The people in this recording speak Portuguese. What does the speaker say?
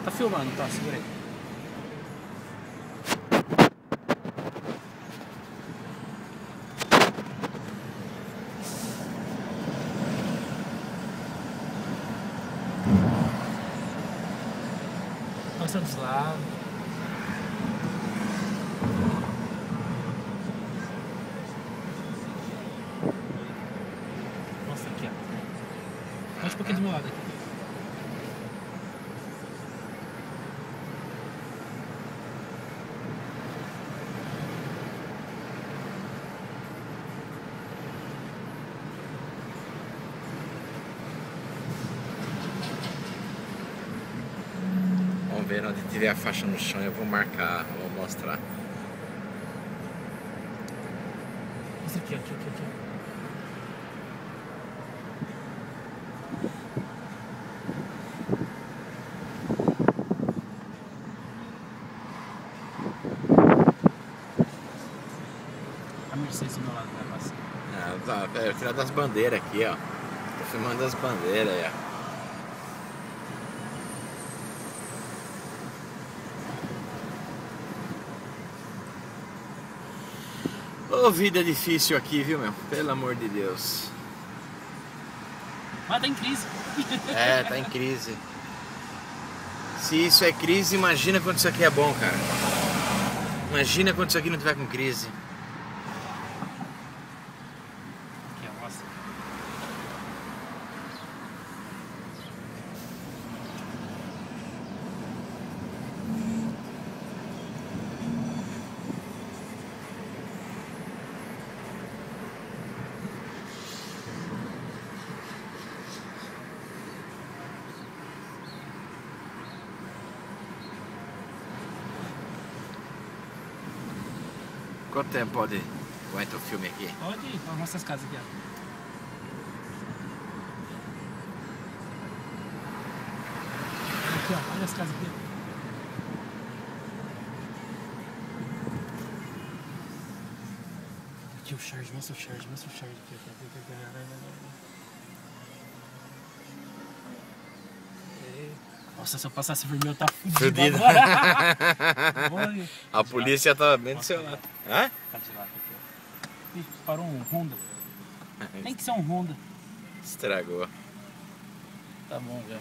Tá filmando, tá? Segura aí. Mostra dos lados. Mostra aqui, ó. Mostra um pouquinho do meu lado aqui. Vamos ver onde tiver a faixa no chão, eu vou marcar, vou mostrar. Mostra aqui, aqui. A Mercedes do meu lado vai passar. Ah, tá, eu tirar das bandeiras aqui, ó. Tô filmando as bandeiras aí, ó. Ô, vida difícil aqui, viu, meu? Pelo amor de Deus. Mas tá em crise. É, tá em crise. Se isso é crise, imagina quando isso aqui é bom, cara. Imagina quando isso aqui não tiver com crise. Aqui, ó, mostra. Quanto tempo pode aguentar o filme aqui? Pode ir, mostra as casas aqui, ó. Aqui, ó, olha as casas aqui. Aqui o charge, mostra o charge aqui. Nossa, se eu passasse vermelho, tá fudido agora. A polícia tá bem do seu lado. Hã? Cadillac aqui, ó. Ih, parou um Honda. Tem que ser um Honda. Estragou. Tá bom, velho.